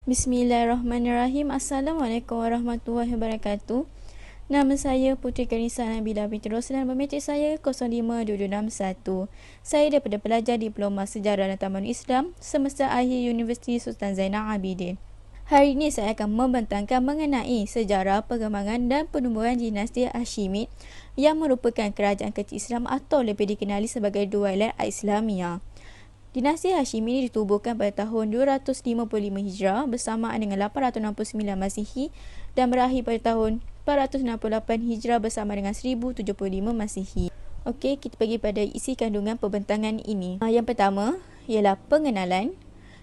Bismillahirrahmanirrahim. Assalamualaikum warahmatullahi wabarakatuh. Nama saya Putri Karissa Nabila binti Roslan, pemetrik saya 052261. Saya daripada pelajar Diploma Sejarah dan Tamadun Islam Semesta Akhir Universiti Sultan Zainal Abidin. Hari ini saya akan membentangkan mengenai sejarah perkembangan dan penubuhan dinasti Hashimid yang merupakan kerajaan kecil Islam atau lebih dikenali sebagai Doilat Islamiyah. Dinasti Hashimi ini ditubuhkan pada tahun 255 Hijrah bersamaan dengan 869 Masihi dan berakhir pada tahun 468 Hijrah bersama dengan 1075 Masihi. Okey, kita pergi pada isi kandungan perbentangan ini. Yang pertama ialah pengenalan,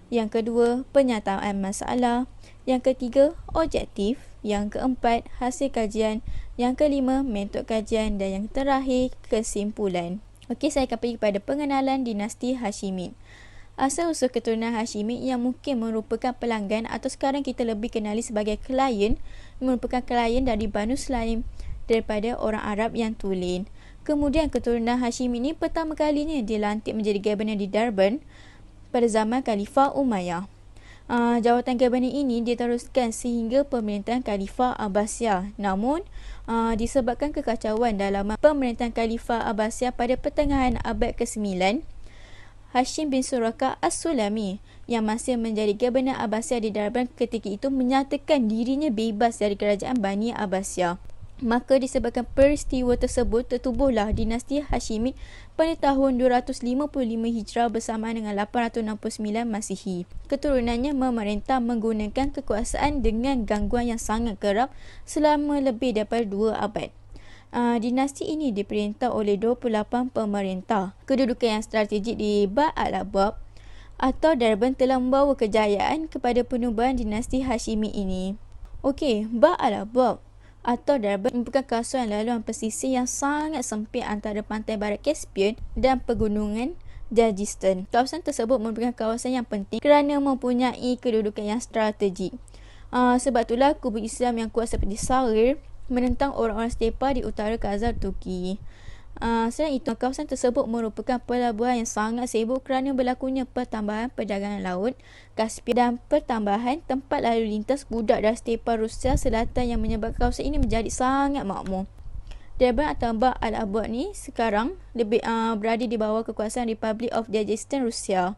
yang kedua penyataan masalah, yang ketiga objektif, yang keempat hasil kajian, yang kelima metod kajian dan yang terakhir kesimpulan. Okey, saya akan pergi kepada pengenalan dinasti Hashimid. Asal-usul keturunan Hashimid yang mungkin merupakan pelanggan atau sekarang kita lebih kenali sebagai klien, merupakan klien dari Banu Sulaim daripada orang Arab yang tulen. Kemudian keturunan Hashimid ini pertama kalinya dilantik menjadi Gabenor di Darban pada zaman Khalifah Umayyah. Jawatan Gabenor ini diteruskan sehingga pemerintahan Khalifah Abbasiyah. Namun, disebabkan kekacauan dalam pemerintahan Khalifah Abbasiyah pada pertengahan abad ke-9, Hashim bin Suraka As-Sulami yang masih menjadi Gabenor Abbasiyah di Darban ketika itu menyatakan dirinya bebas dari kerajaan Bani Abbasiyah. Maka disebabkan peristiwa tersebut tertubuhlah dinasti Hashimid pada tahun 255 Hijrah bersamaan dengan 869 Masihi. Keturunannya memerintah menggunakan kekuasaan dengan gangguan yang sangat kerap selama lebih daripada 2 abad. Dinasti ini diperintah oleh 28 pemerintah. Kedudukan yang strategik di Ba' al-Abwab atau Darban telah membawa kejayaan kepada penubuhan dinasti Hashimid ini. Okey, Ba' al-Abwab atau Darban merupakan kawasan laluan pesisir yang sangat sempit antara pantai barat Caspian dan pegunungan Dagestan. Kawasan tersebut merupakan kawasan yang penting kerana mempunyai kedudukan yang strategik. Sebab itulah kubu Islam yang kuat seperti Sarir menentang orang-orang Stepa di utara Khazar Turki. Selain itu, kawasan tersebut merupakan pelabuhan yang sangat sibuk kerana berlakunya pertambahan perdagangan laut Kaspia dan pertambahan tempat lalu lintas budak dari Stepa Rusia Selatan yang menyebabkan kawasan ini menjadi sangat makmur. Darban atau Ba' al-Abwab ni sekarang lebih berada di bawah kekuasaan Republic of Dagestan Rusia.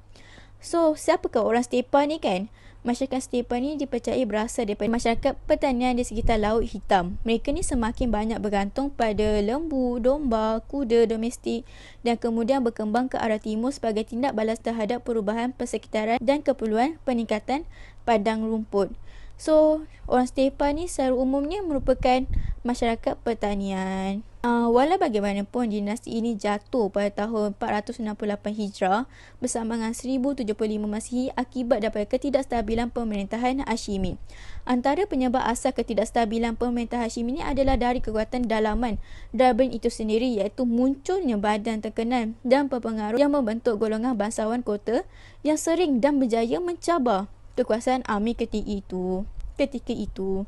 So, siapakah orang Stepa ni kan? Masyarakat Stepa ni dipercayai berasal daripada masyarakat pertanian di sekitar Laut Hitam. Mereka ni semakin banyak bergantung pada lembu, domba, kuda domestik dan kemudian berkembang ke arah timur sebagai tindak balas terhadap perubahan persekitaran dan keperluan peningkatan padang rumput. So, orang Stepa ni secara umumnya merupakan masyarakat pertanian. Walau bagaimanapun, dinasti ini jatuh pada tahun 468 Hijrah bersama dengan 1075 Masihi akibat daripada ketidakstabilan pemerintahan Hashimid. Antara penyebab asal ketidakstabilan pemerintahan Hashimid ini adalah dari kekuatan dalaman Darban itu sendiri, iaitu munculnya badan terkenal dan berpengaruh yang membentuk golongan bangsawan kota yang sering dan berjaya mencabar kekuasaan Amir ketika itu.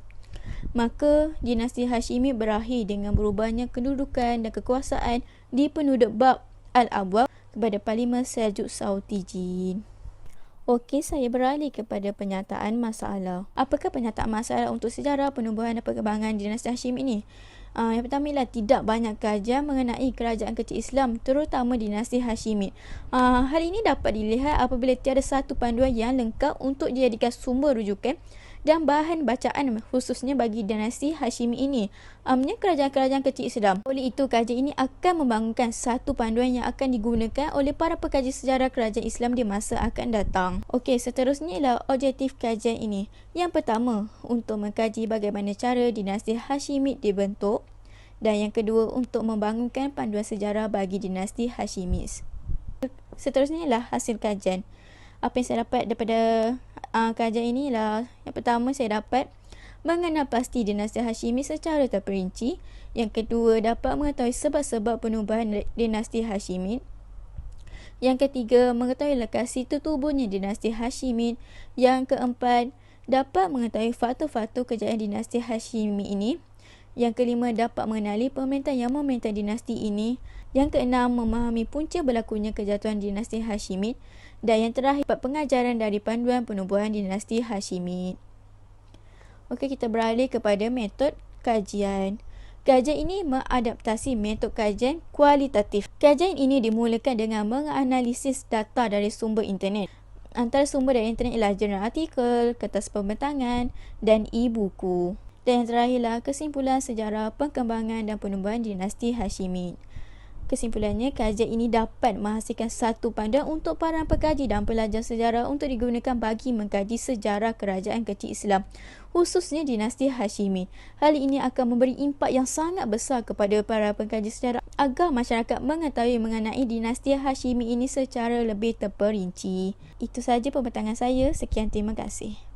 Maka dinasti Hashimid berakhir dengan berubahnya kedudukan dan kekuasaan di penduduk Ba' al-Abwab kepada Parlimen Seljuk Sautijin. Okey, saya beralih kepada penyataan masalah. Apakah penyataan masalah untuk sejarah penubuhan dan perkembangan dinasti Hashimid ini? Yang pertama ialah tidak banyak kajian mengenai kerajaan kecil Islam, terutama dinasti Hashimid. Hal ini dapat dilihat apabila tiada satu panduan yang lengkap untuk dijadikan sumber rujukan dan bahan bacaan khususnya bagi dinasti Hashimid ini. Kerajaan-kerajaan kecil Islam. Oleh itu, kajian ini akan membangunkan satu panduan yang akan digunakan oleh para pekaji sejarah kerajaan Islam di masa akan datang. Okey, seterusnya ialah objektif kajian ini. Yang pertama, untuk mengkaji bagaimana cara dinasti Hashimid dibentuk, dan yang kedua, untuk membangunkan panduan sejarah bagi dinasti Hashimid. Seterusnya ialah hasil kajian. Apa yang saya dapat daripada kajian ini ialah, yang pertama, saya dapat mengenal pasti dinasti Hashimid secara terperinci. Yang kedua, dapat mengetahui sebab-sebab penubuhan dinasti Hashimid. Yang ketiga, mengetahui lokasi tertubuhnya dinasti Hashimid. Yang keempat, dapat mengetahui faktor-faktor kejayaan dinasti Hashimid ini. Yang kelima, dapat mengenali pemerintah yang memerintah dinasti ini. Yang keenam, memahami punca berlakunya kejatuhan dinasti Hashimid. Dan yang terakhir, pengajaran dari panduan penubuhan dinasti Hashimid. Okey, kita beralih kepada metod kajian. Kajian ini mengadaptasi metod kajian kualitatif. Kajian ini dimulakan dengan menganalisis data dari sumber internet. Antara sumber dari internet ialah jurnal artikel, kertas pembentangan dan e-buku. Dan yang terakhirlah kesimpulan sejarah perkembangan dan penubuhan dinasti Hashimid. Kesimpulannya, kajian ini dapat menghasilkan satu panduan untuk para pekaji dan pelajar sejarah untuk digunakan bagi mengkaji sejarah kerajaan kecil Islam, khususnya dinasti Hashimid. Hal ini akan memberi impak yang sangat besar kepada para pengkaji sejarah agar masyarakat mengetahui mengenai dinasti Hashimid ini secara lebih terperinci. Itu sahaja pembentangan saya. Sekian, terima kasih.